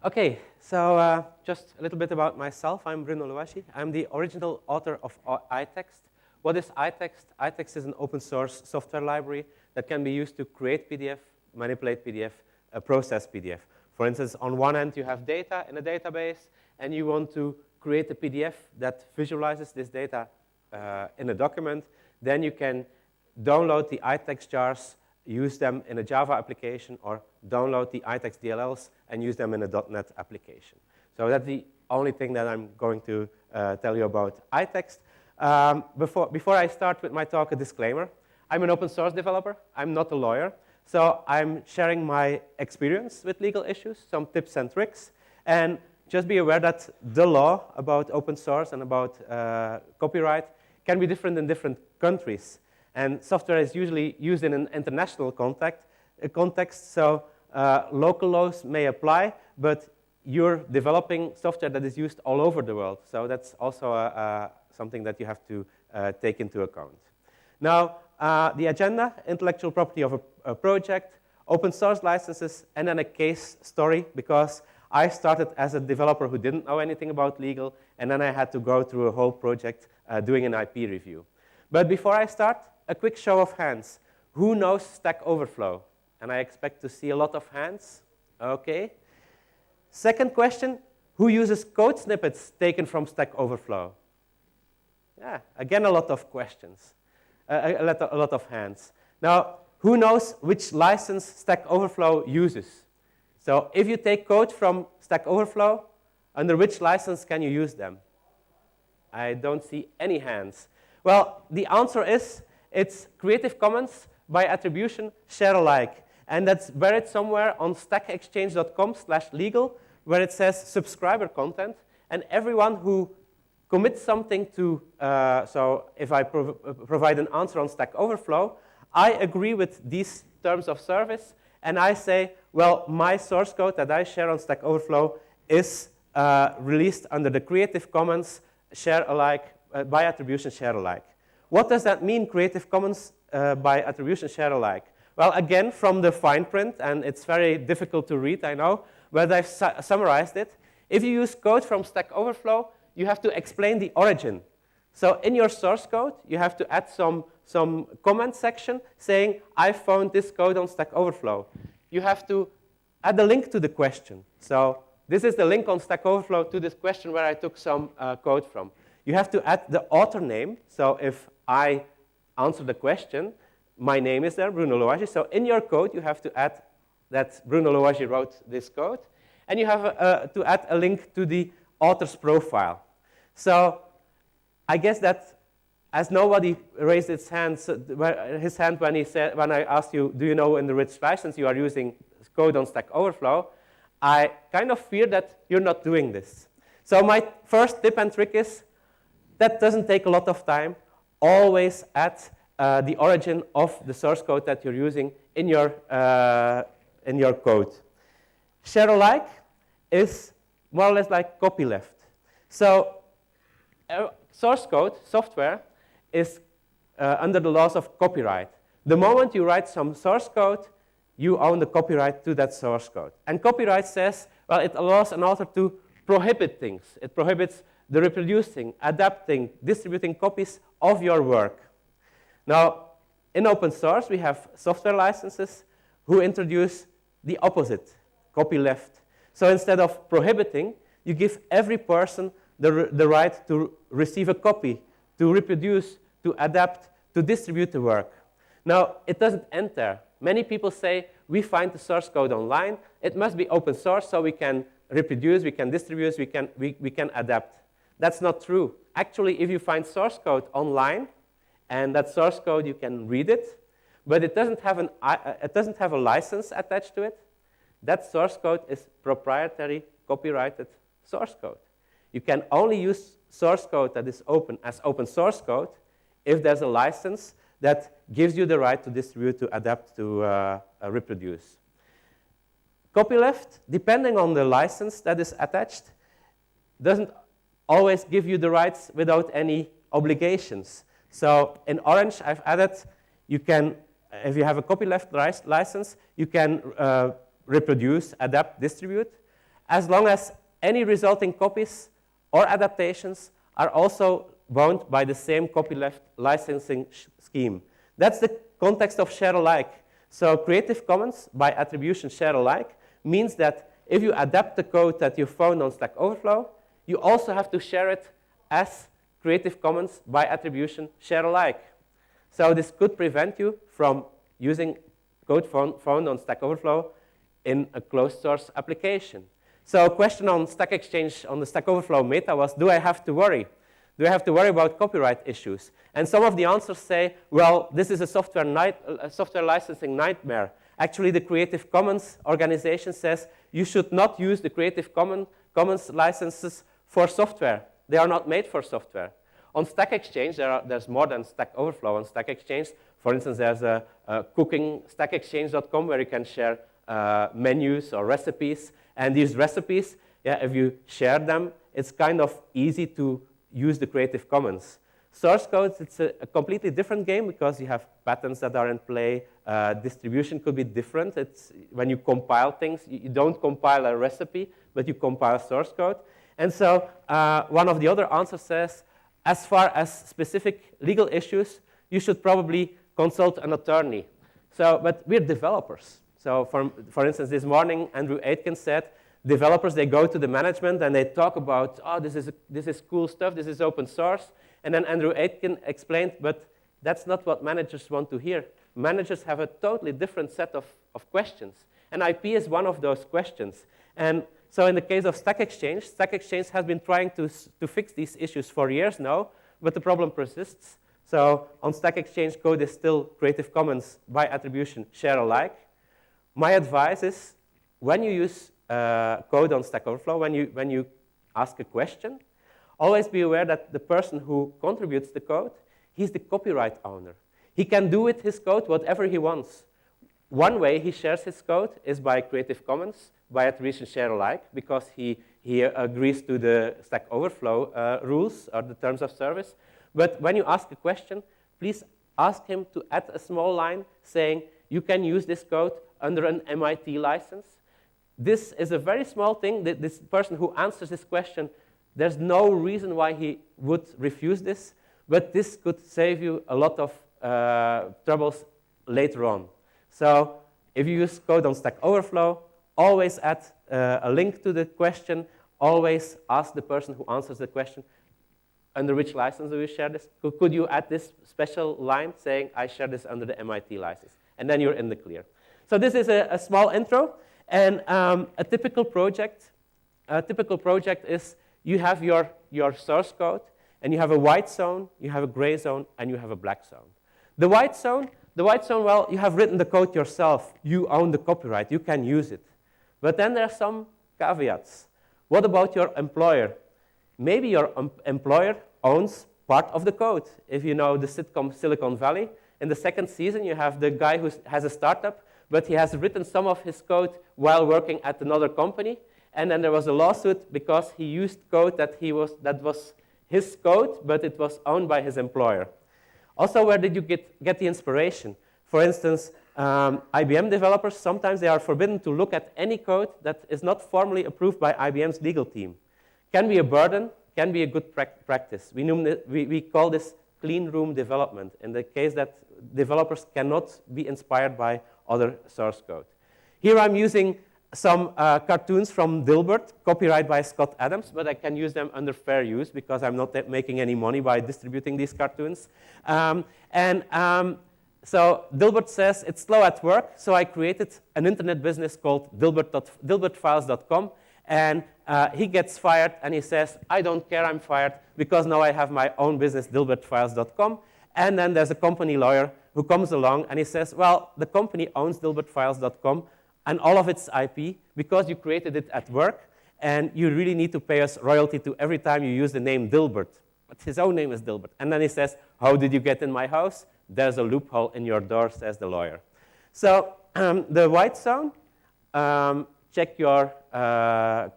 Okay, so just a little bit about myself. I'm Bruno Lowagie. I'm the original author of iText. What is iText? iText is an open source software library that can be used to create PDF, manipulate PDF, process PDF. For instance, on one end you have data in a database and you want to create a PDF that visualizes this data in a document. Then you can download the iText jars, use them in a Java application, or download the iText DLLs and use them in a .NET application. So that's the only thing that I'm going to tell you about iText. Before I start with my talk, a disclaimer. I'm an open source developer. I'm not a lawyer. So I'm sharing my experience with legal issues, some tips and tricks. And just be aware that the law about open source and about copyright can be different in different countries. And software is usually used in an international context, so local laws may apply, but you're developing software that is used all over the world. So that's also something that you have to take into account. Now, the agenda: intellectual property of a project, open source licenses, and then a case story, because I started as a developer who didn't know anything about legal, and then I had to go through a whole project doing an IP review. But before I start, a quick show of hands. Who knows Stack Overflow? And I expect to see a lot of hands. Okay. Second question, who uses code snippets taken from Stack Overflow? Yeah, again, a lot of questions, a lot of hands. Now, who knows which license Stack Overflow uses? So if you take code from Stack Overflow, under which license can you use them? I don't see any hands. Well, the answer is it's Creative Commons by attribution, share alike. And that's buried somewhere on stackexchange.com/legal, where it says subscriber content. And everyone who commits something to, so if I provide an answer on Stack Overflow, I agree with these terms of service, and I say, well, my source code that I share on Stack Overflow is released under the Creative Commons share alike, by attribution share alike. What does that mean, Creative Commons by attribution share alike? Well, again, from the fine print, and it's very difficult to read, I know, but I've summarized it. If you use code from Stack Overflow, you have to explain the origin. So in your source code, you have to add some comment section saying, I found this code on Stack Overflow. You have to add a link to the question. So this is the link on Stack Overflow to this question where I took some code from. You have to add the author name. So if I answer the question, my name is there, Bruno Lowagie. So in your code, you have to add that Bruno Lowagie wrote this code. And you have to add a link to the author's profile. So I guess that as nobody raised his hand when I asked you, do you know in the which license you are using code on Stack Overflow, I kind of fear that you're not doing this. So my first tip and trick is, that doesn't take a lot of time. Always add the origin of the source code that you're using in your code. Share alike is more or less like copyleft. So source code, software, is under the laws of copyright. The moment you write some source code, you own the copyright to that source code. And copyright says, well, it allows an author to prohibit things. It prohibits the reproducing, adapting, distributing copies of your work. Now, in open source, we have software licenses who introduce the opposite, copyleft. So instead of prohibiting, you give every person the right to receive a copy, to reproduce, to adapt, to distribute the work. Now, it doesn't end there. Many people say, we find the source code online. It must be open source, so we can reproduce, we can distribute, we can adapt. That's not true. Actually, if you find source code online, and that source code, you can read it, but it doesn't have a license attached to it, that source code is proprietary, copyrighted source code. You can only use source code that is open as open source code if there's a license that gives you the right to distribute, to adapt, to reproduce. Copyleft, depending on the license that is attached, doesn't always give you the rights without any obligations. So in Orange, I've added, you can, if you have a copyleft license, you can reproduce, adapt, distribute. as long as any resulting copies or adaptations are also bound by the same copyleft licensing scheme. That's the context of share alike. So Creative Commons by attribution share alike means that if you adapt the code that you found on Stack Overflow, you also have to share it as Creative Commons by attribution share alike. So this could prevent you from using code found on Stack Overflow in a closed source application. So a question on Stack Exchange on the Stack Overflow meta was, do I have to worry? Do I have to worry about copyright issues? And some of the answers say, well, this is a software licensing nightmare. Actually, the Creative Commons organization says you should not use the Creative Commons licenses for software. They are not made for software. On Stack Exchange, there's more than Stack Overflow on Stack Exchange. For instance, there's a cooking stackexchange.com where you can share menus or recipes. And these recipes, if you share them, it's kind of easy to use the Creative Commons. Source codes, it's a completely different game because you have patents that are in play. Distribution could be different. It's when you compile things, you don't compile a recipe, but you compile source code. And so one of the other answers says, as far as specific legal issues, you should probably consult an attorney. So, but we're developers. So for instance, this morning, Andrew Aitken said, developers, they go to the management and they talk about, oh, this is cool stuff, this is open source. And then Andrew Aitken explained, but that's not what managers want to hear. Managers have a totally different set of questions. And IP is one of those questions. And so in the case of Stack Exchange has been trying to fix these issues for years now, but the problem persists. So on Stack Exchange, code is still Creative Commons by attribution share alike. My advice is, when you use code on Stack Overflow, when you ask a question, always be aware that the person who contributes the code, he's the copyright owner. He can do with his code whatever he wants. One way he shares his code is by Creative Commons, by attribution share alike, because he agrees to the Stack Overflow rules or the terms of service. But when you ask a question, please ask him to add a small line saying, you can use this code under an MIT license. This is a very small thing. This person who answers this question, there's no reason why he would refuse this, but this could save you a lot of troubles later on. So if you use code on Stack Overflow, always add a link to the question. Always ask the person who answers the question, under which license do you share this? Could you add this special line saying, I share this under the MIT license? And then you're in the clear. So this is a small intro. And a typical project is you have your source code, and you have a white zone, you have a gray zone, and you have a black zone. The white zone, well, you have written the code yourself. You own the copyright. You can use it. But then there are some caveats. What about your employer? Maybe your employer owns part of the code. If you know the sitcom Silicon Valley, in the second season, you have the guy who has a startup, but he has written some of his code while working at another company. And then there was a lawsuit because he used code that was his code, but it was owned by his employer. Also, where did you get the inspiration? For instance, IBM developers, sometimes they are forbidden to look at any code that is not formally approved by IBM's legal team. Can be a burden, can be a good practice. We call this clean room development, in the case that developers cannot be inspired by other source code. Here I'm using some cartoons from Dilbert, copyright by Scott Adams, but I can use them under fair use because I'm not making any money by distributing these cartoons. So Dilbert says it's slow at work, so I created an internet business called dilbertfiles.com, and he gets fired, and he says, I don't care, I'm fired, because now I have my own business, dilbertfiles.com. And then there's a company lawyer who comes along, and he says, well, the company owns dilbertfiles.com and all of its IP because you created it at work, and you really need to pay us royalty to every time you use the name Dilbert. But his own name is Dilbert. And then he says, how did you get in my house? There's a loophole in your door, says the lawyer. So the white zone, check your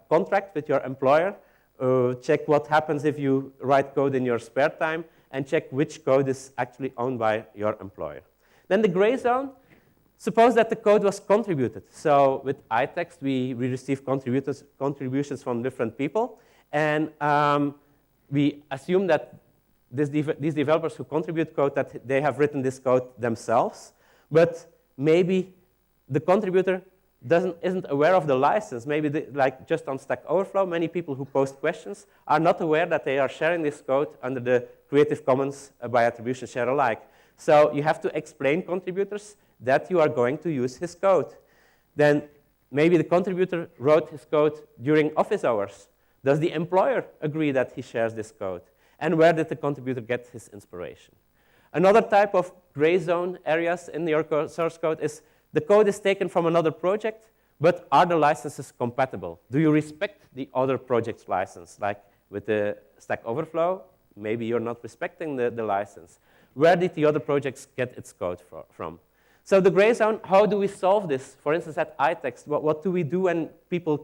contract with your employer, check what happens if you write code in your spare time, and check which code is actually owned by your employer. Then the gray zone, Suppose that the code was contributed. So with iText, we receive contributions from different people. And we assume that these developers who contribute code, that they have written this code themselves. But maybe the contributor isn't aware of the license. Maybe like just on Stack Overflow, many people who post questions are not aware that they are sharing this code under the Creative Commons by attribution share alike. So you have to explain contributors that you are going to use his code. Then maybe the contributor wrote his code during office hours. Does the employer agree that he shares this code? And where did the contributor get his inspiration? Another type of gray zone areas in your source code is the code is taken from another project, but are the licenses compatible? Do you respect the other project's license? Like with the Stack Overflow, maybe you're not respecting the license. Where did the other projects get its code from? So the gray zone, how do we solve this? For instance, at iText, what do we do when people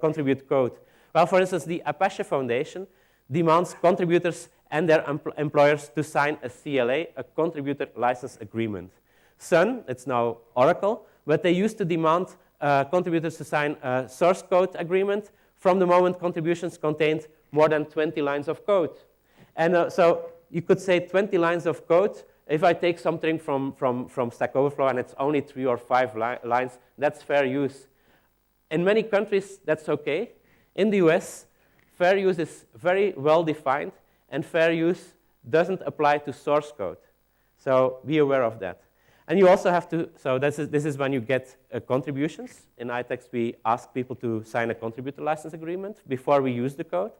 contribute code? Well, for instance, the Apache Foundation demands contributors and their employers to sign a CLA, a contributor license agreement. Sun, it's now Oracle, but they used to demand contributors to sign a source code agreement from the moment contributions contained more than 20 lines of code. And so you could say 20 lines of code. If I take something from Stack Overflow and it's only 3 or 5 lines, that's fair use. In many countries, that's okay. In the US, fair use is very well defined, and fair use doesn't apply to source code. So be aware of that. And you also have to, so this is when you get contributions. In iText, we ask people to sign a contributor license agreement before we use the code.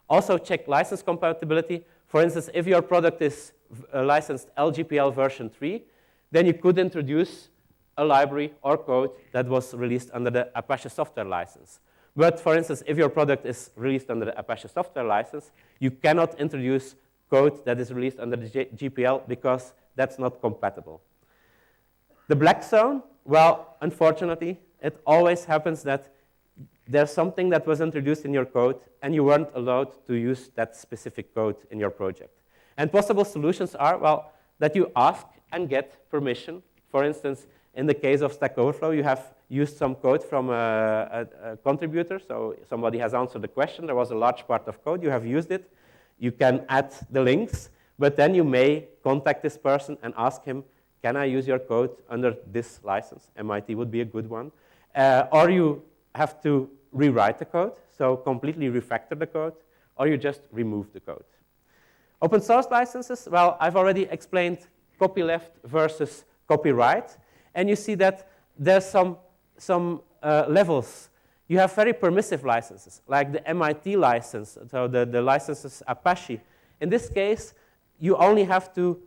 Also check license compatibility. For instance, if your product is licensed LGPL version 3, then you could introduce a library or code that was released under the Apache software license. But for instance, if your product is released under the Apache software license, you cannot introduce code that is released under the GPL because that's not compatible. The black zone, well, unfortunately, it always happens that there's something that was introduced in your code and you weren't allowed to use that specific code in your project. And possible solutions are, well, that you ask and get permission. For instance, in the case of Stack Overflow, you have used some code from a contributor. So somebody has answered the question. There was a large part of code. You have used it. You can add the links. But then you may contact this person and ask him, can I use your code under this license? MIT would be a good one. Or you have to rewrite the code, so completely refactor the code, or you just remove the code. Open source licenses, well, I've already explained copyleft versus copyright. And you see that there's some levels. You have very permissive licenses, like the MIT license, so the licenses Apache. In this case, you only have to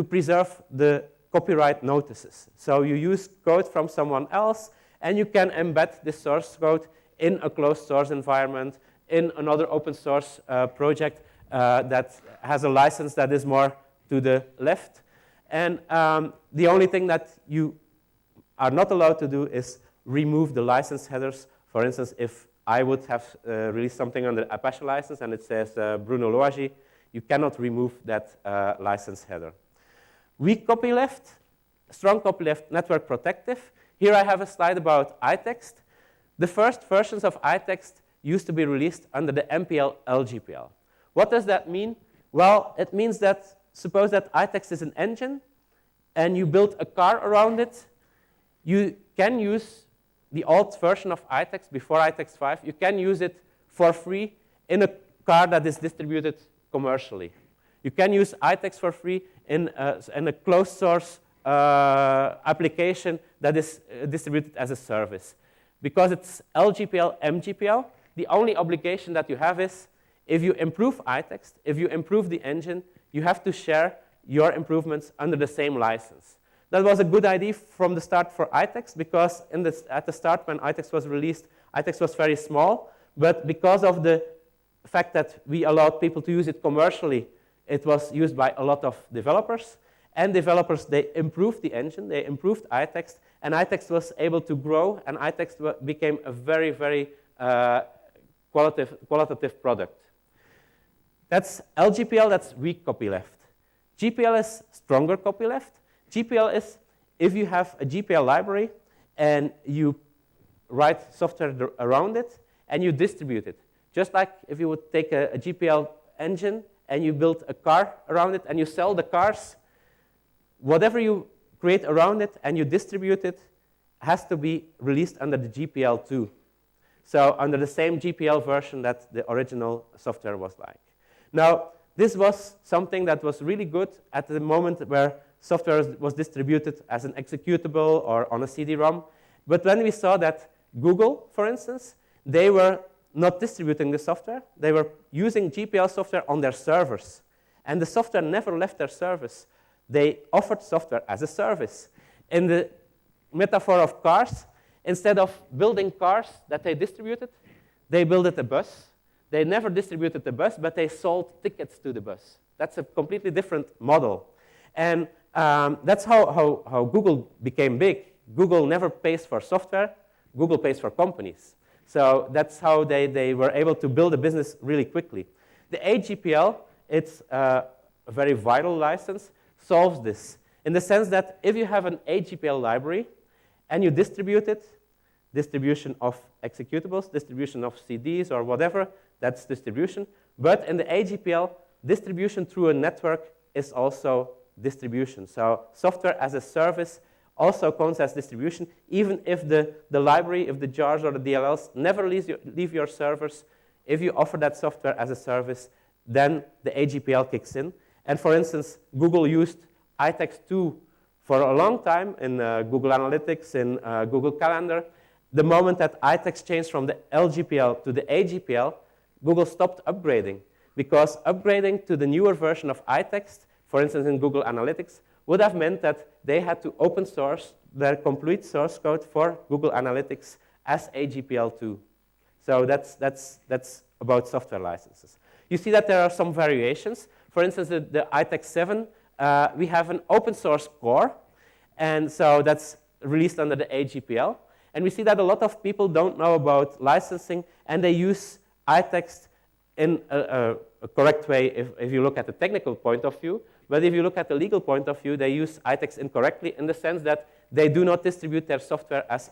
preserve the copyright notices. So you use code from someone else, and you can embed this source code in a closed source environment, in another open source project that has a license that is more to the left. And the only thing that you are not allowed to do is remove the license headers. For instance, if I would have released something under Apache license and it says Bruno Lowagie, you cannot remove that license header. Weak copyleft, strong copyleft, network protective. Here I have a slide about iText. The first versions of iText used to be released under the MPL LGPL. What does that mean? Well, it means that suppose that iText is an engine and you build a car around it. You can use the old version of iText before iText 5. You can use it for free in a car that is distributed commercially. You can use iText for free in a closed source application that is distributed as a service. Because it's LGPL, MGPL, the only obligation that you have is if you improve iText, if you improve the engine, you have to share your improvements under the same license. That was a good idea from the start for iText because at the start when iText was released, iText was very small. But because of the fact that we allowed people to use it commercially, it was used by a lot of developers. And developers, they improved the engine, they improved iText, and iText was able to grow, and iText became a very, very qualitative product. That's LGPL, that's weak copyleft. GPL is stronger copyleft. GPL is if you have a GPL library and you write software around it and you distribute it, just like if you would take a GPL engine and you build a car around it and you sell the cars, whatever you create around it and you distribute it has to be released under the GPL too. So under the same GPL version that the original software was like. Now, this was something that was really good at the moment where software was distributed as an executable or on a CD-ROM. But when we saw that Google, for instance, they were not distributing the software. They were using GPL software on their servers. And the software never left their service. They offered software as a service. In the metaphor of cars, instead of building cars that they distributed, they built a bus. They never distributed the bus, but they sold tickets to the bus. That's a completely different model. And that's how Google became big. Google never pays for software. Google pays for companies. So that's how they were able to build a business really quickly. The AGPL, it's a very vital license, solves this in the sense that if you have an AGPL library and you distribute it, distribution of executables, distribution of CDs or whatever, that's distribution. But in the AGPL, distribution through a network is also distribution. So software as a service also counts as distribution, even if the library, if the jars or the DLLs never leave your servers. If you offer that software as a service, then the AGPL kicks in. And for instance, Google used iText2 for a long time in Google Analytics, in Google Calendar. The moment that iText changed from the LGPL to the AGPL, Google stopped upgrading, because upgrading to the newer version of iText, for instance in Google Analytics, would have meant that they had to open source their complete source code for Google Analytics as AGPL too. So that's about software licenses. You see that there are some variations. For instance, the iText 7, we have an open source core, and so that's released under the AGPL. And we see that a lot of people don't know about licensing, and they use iText in a correct way if you look at the technical point of view. But if you look at the legal point of view, they use iText incorrectly in the sense that they do not distribute their software as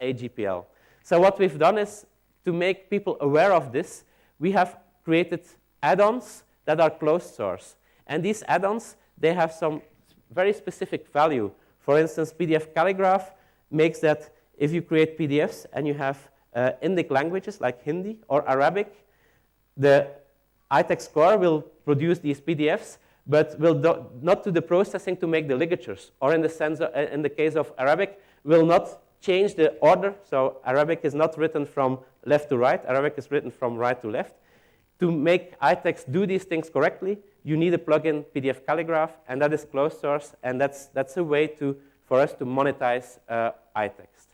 AGPL. So what we've done is, to make people aware of this, we have created add-ons that are closed source. And these add-ons, they have some very specific value. For instance, PDF Calligraph makes that if you create PDFs and you have Indic languages like Hindi or Arabic, the iText core will produce these PDFs, but will not do the processing to make the ligatures, or in the case of Arabic, will not change the order. So Arabic is not written from left to right. Arabic is written from right to left. To make iText do these things correctly, you need a plugin, PDF Calligraph, and that is closed source, and that's a way for us to monetize iText.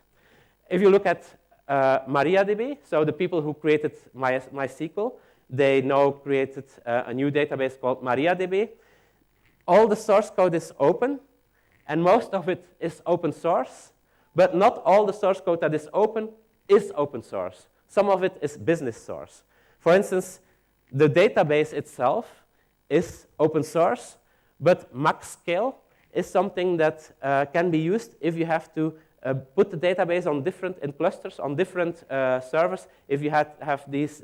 If you look at MariaDB, so the people who created MySQL, they now created a new database called MariaDB. All the source code is open, and most of it is open source, but not all the source code that is open source. Some of it is business source. For instance, the database itself is open source, but max scale is something that can be used if you have to put the database in clusters on different servers. If you have this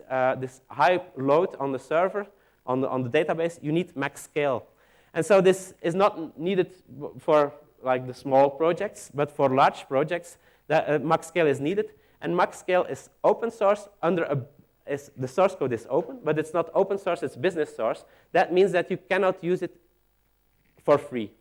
high load on the server, on the database, you need max scale. And so this is not needed for like the small projects, but for large projects, that max scale is needed. And max scale is open source the source code is open, but it's not open source, it's business source. That means that you cannot use it for free.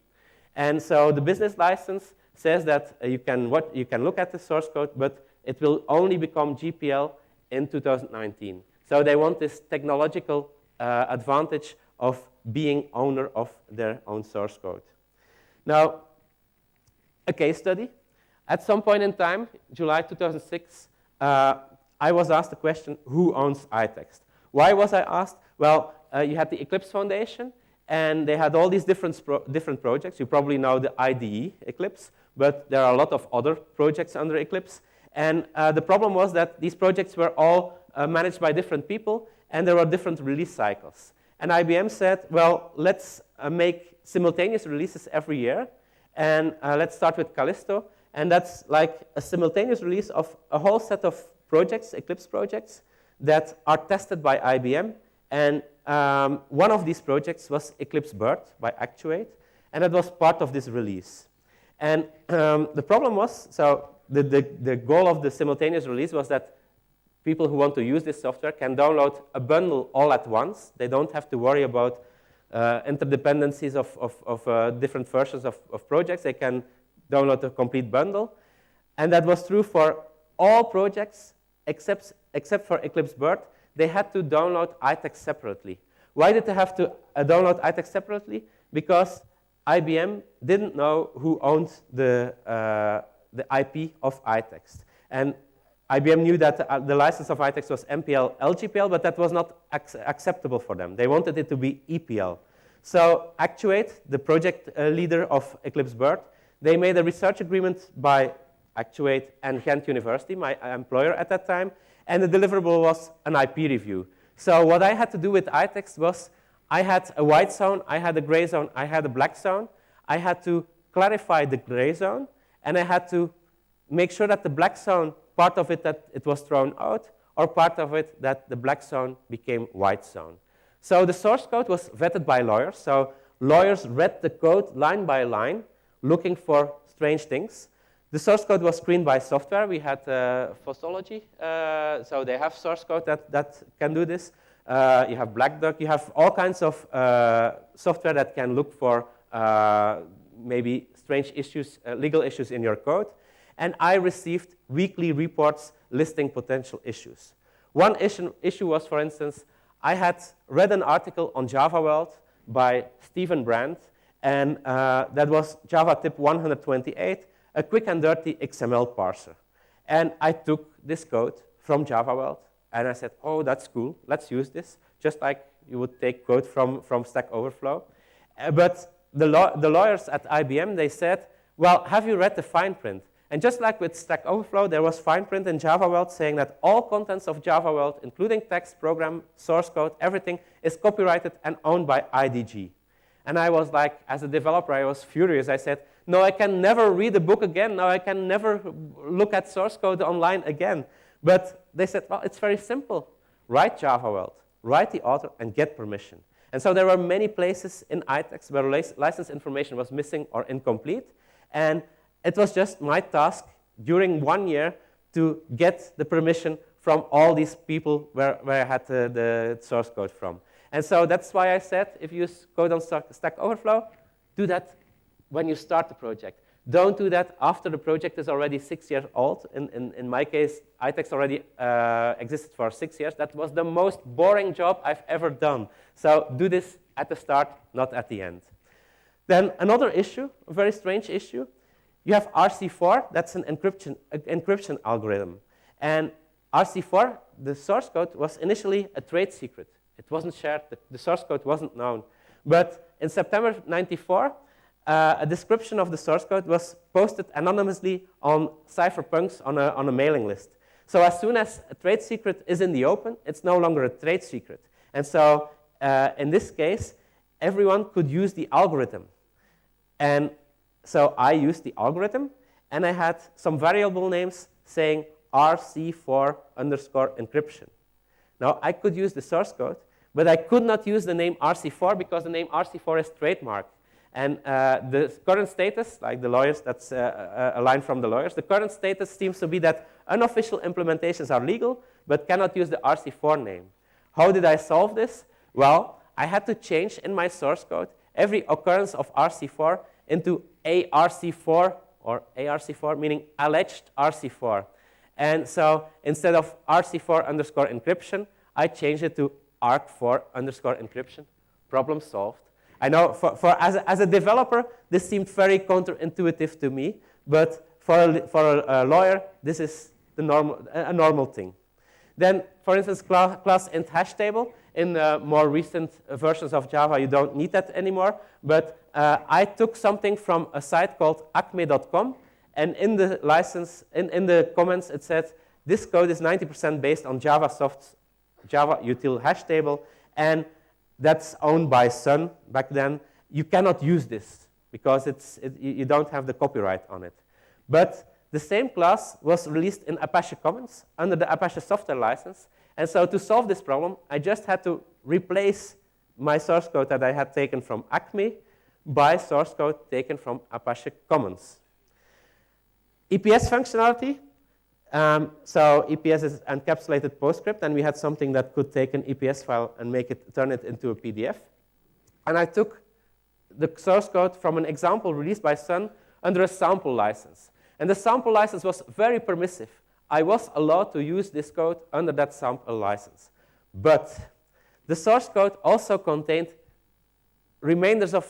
And so the business license says that you can look at the source code, but it will only become GPL in 2019. So they want this technological advantage of being owner of their own source code. Now, a case study. At some point in time, July 2006, I was asked the question, who owns iText? Why was I asked? Well, you had the Eclipse Foundation, and they had all these different projects. You probably know the IDE Eclipse, but there are a lot of other projects under Eclipse. And the problem was that these projects were all managed by different people, and there were different release cycles. And IBM said, well, let's make simultaneous releases every year, And let's start with Callisto. And that's like a simultaneous release of a whole set of projects, Eclipse projects, that are tested by IBM. And one of these projects was Eclipse Bird by Actuate, and it was part of this release. And the problem was, so the goal of the simultaneous release was that people who want to use this software can download a bundle all at once. They don't have to worry about interdependencies of different versions of projects. They can download a complete bundle. And that was true for all projects except for Eclipse Bird. They had to download iText separately. Why did they have to download iText separately? Because IBM didn't know who owned the IP of iText. And IBM knew that the license of iText was MPL LGPL, but that was not acceptable for them. They wanted it to be EPL. So Actuate, the project leader of Eclipse Bird, they made a research agreement by Actuate and Ghent University, my employer at that time, and the deliverable was an IP review. So what I had to do with iText was I had a white zone, I had a gray zone, I had a black zone. I had to clarify the gray zone, and I had to make sure that the black zone, part of it that it was thrown out, or part of it that the black zone became white zone. So the source code was vetted by lawyers. So lawyers read the code line by line, looking for strange things. The source code was screened by software. We had Lowagie, so they have source code that can do this. You have Black Duck. You have all kinds of software that can look for maybe strange issues, legal issues in your code. And I received weekly reports listing potential issues. One issue was, for instance, I had read an article on Java World by Stephen Brand, and that was Java tip 128, a quick and dirty XML parser. And I took this code from Java World, and I said, oh, that's cool, let's use this, just like you would take code from Stack Overflow. But the lawyers at IBM, they said, well, have you read the fine print? And just like with Stack Overflow, there was fine print in Java World saying that all contents of Java World, including text, program, source code, everything, is copyrighted and owned by IDG. And I was like, as a developer, I was furious. I said, no, I can never read a book again. No, I can never look at source code online again. But they said, well, it's very simple. Write Java World, write the author, and get permission. And so there were many places in iText where license information was missing or incomplete. And it was just my task during 1 year to get the permission from all these people where I had the source code from. And so that's why I said, if you use code on Stack Overflow, do that when you start the project. Don't do that after the project is already 6 years old. In my case, iText already existed for 6 years. That was the most boring job I've ever done. So do this at the start, not at the end. Then another issue, a very strange issue. You have RC4, that's an encryption algorithm. And RC4, the source code, was initially a trade secret. It wasn't shared, the source code wasn't known. But in September '94, a description of the source code was posted anonymously on cypherpunks on a mailing list. So as soon as a trade secret is in the open, it's no longer a trade secret. And so in this case, everyone could use the algorithm. And so I used the algorithm, and I had some variable names saying RC4 underscore encryption. Now, I could use the source code, but I could not use the name RC4 because the name RC4 is trademarked. And the current status, like the lawyers, that's a line from the lawyers, the current status seems to be that unofficial implementations are legal, but cannot use the RC4 name. How did I solve this? Well, I had to change in my source code every occurrence of RC4 into ARC4, or ARC4, meaning alleged RC4. And so instead of RC4 underscore encryption, I changed it to ARC4 underscore encryption. Problem solved. I know as a developer, this seemed very counterintuitive to me, but for a lawyer, this is a normal thing. Then, for instance, class int hash table. In more recent versions of Java, you don't need that anymore. But I took something from a site called acme.com, and in the license, in the comments, it said, this code is 90% based on JavaSoft's Java util hash table, and that's owned by Sun back then. You cannot use this. because you don't have the copyright on it. But the same class was released in Apache Commons under the Apache software license. And so to solve this problem, I just had to replace my source code that I had taken from Acme by source code taken from Apache Commons. EPS functionality. So EPS is encapsulated PostScript, and we had something that could take an EPS file and turn it into a PDF. And I took the source code from an example released by Sun under a sample license. And the sample license was very permissive. I was allowed to use this code under that sample license. But the source code also contained remainders of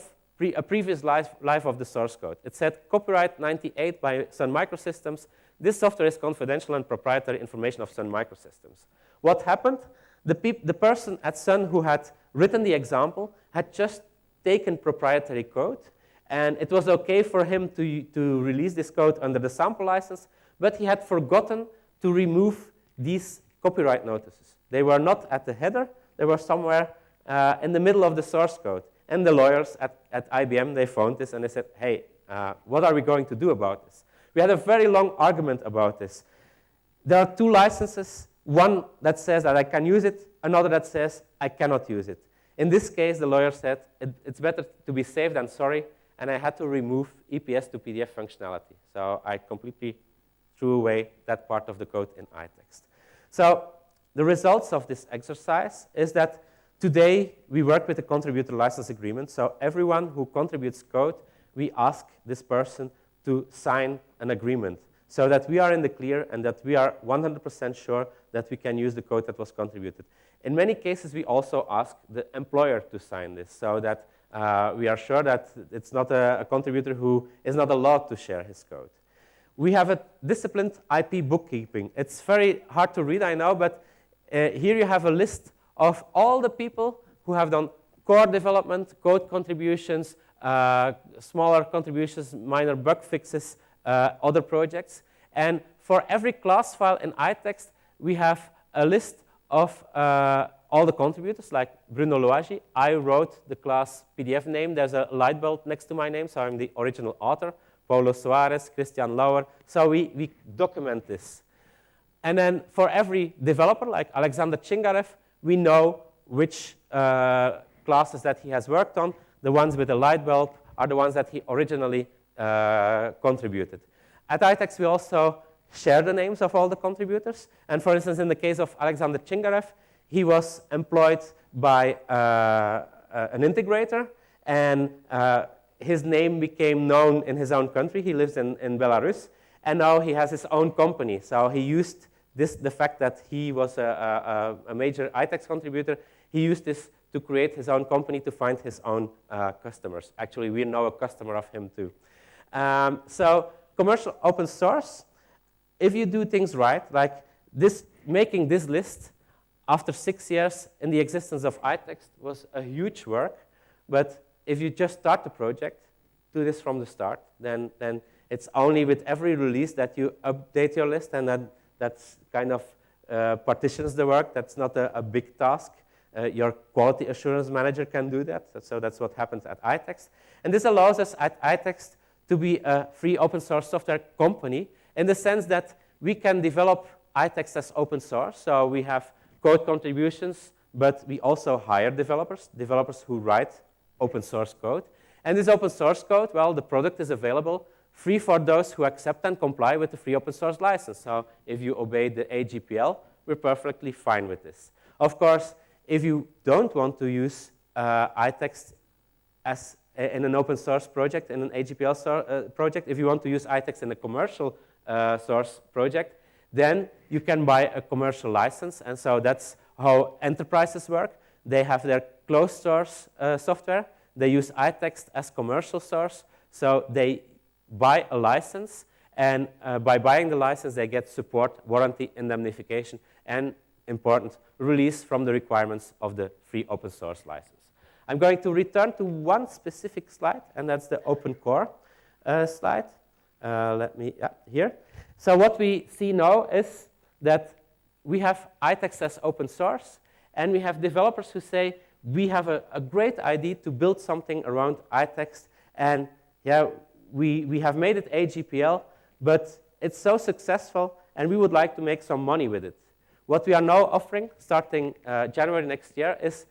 a previous life of the source code. It said copyright 98 by Sun Microsystems. This software is confidential and proprietary information of Sun Microsystems. What happened? The person at Sun who had written the example had just taken proprietary code, and it was okay for him to release this code under the sample license, but he had forgotten to remove these copyright notices. They were not at the header, they were somewhere in the middle of the source code. And the lawyers at IBM, they found this and they said, hey, what are we going to do about this? We had a very long argument about this. There are two licenses, one that says that I can use it, another that says I cannot use it. In this case, the lawyer said it's better to be safe than sorry, and I had to remove EPS to PDF functionality. So I completely threw away that part of the code in iText. So the results of this exercise is that today we work with a contributor license agreement. So everyone who contributes code, we ask this person to sign an agreement so that we are in the clear and that we are 100% sure that we can use the code that was contributed. In many cases, we also ask the employer to sign this so that we are sure that it's not a contributor who is not allowed to share his code. We have a disciplined IP bookkeeping. It's very hard to read, I know, but here you have a list of all the people who have done core development, code contributions, smaller contributions, minor bug fixes, other projects. And for every class file in iText, we have a list of all the contributors, like Bruno Lowagie. I wrote the class PDF name. There's a light bulb next to my name, so I'm the original author. Paulo Soares, Christian Lauer. So we document this. And then for every developer, like Alexander Chingarev, we know which classes that he has worked on. The ones with the light bulb are the ones that he originally contributed. At iText, we also share the names of all the contributors. And for instance, in the case of Alexander Chingarev, he was employed by an integrator, and his name became known in his own country. He lives in Belarus, and now he has his own company. So he used the fact that he was a major iText contributor, he used this to create his own company to find his own customers. Actually, we're now a customer of him too. So commercial open source, if you do things right, like this, making this list after 6 years in the existence of iText was a huge work. But if you just start the project, do this from the start, then it's only with every release that you update your list, and that's kind of partitions the work. That's not a big task. Your quality assurance manager can do that. So that's what happens at iText. And this allows us at iText to be a free open source software company in the sense that we can develop iText as open source. So we have code contributions, but we also hire developers who write open source code. And this open source code, well, the product is available free for those who accept and comply with the free open source license. So if you obey the AGPL, we're perfectly fine with this. Of course, if you don't want to use iText as in an open source project, in an AGPL project, if you want to use iText in a commercial source project, then you can buy a commercial license. And so that's how enterprises work. They have their closed source software. They use iText as commercial source. So they buy a license, and by buying the license, they get support, warranty, indemnification, and important, release from the requirements of the free open source license. I'm going to return to one specific slide, and that's the open core slide. Here. So what we see now is that we have iText as open source, and we have developers who say, we have a great idea to build something around iText, and yeah, we have made it AGPL, but it's so successful, and we would like to make some money with it. What we are now offering, starting January next year, is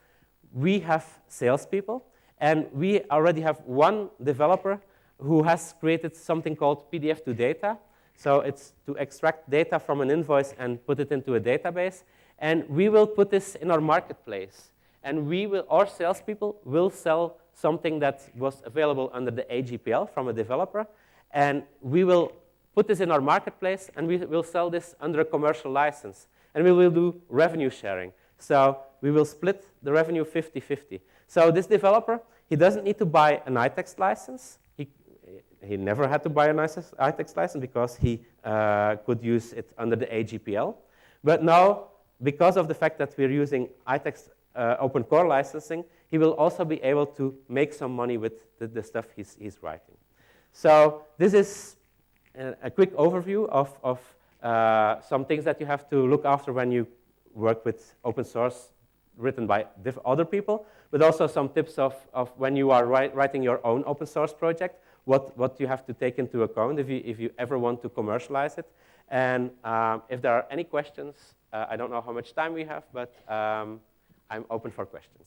we have salespeople, and we already have one developer who has created something called PDF to data. So it's to extract data from an invoice and put it into a database. And we will put this in our marketplace. And our salespeople will sell something that was available under the AGPL from a developer. And we will put this in our marketplace, and we will sell this under a commercial license. And we will do revenue sharing. So we will split the revenue 50-50. So this developer, he doesn't need to buy an iText license. He never had to buy an iText license because he could use it under the AGPL. But now, because of the fact that we're using iText open core licensing, he will also be able to make some money with the stuff he's writing. So this is a quick overview of some things that you have to look after when you work with open source written by other people, but also some tips of when you are writing your own open source project, what you have to take into account if you ever want to commercialize it. And if there are any questions, I don't know how much time we have, but I'm open for questions.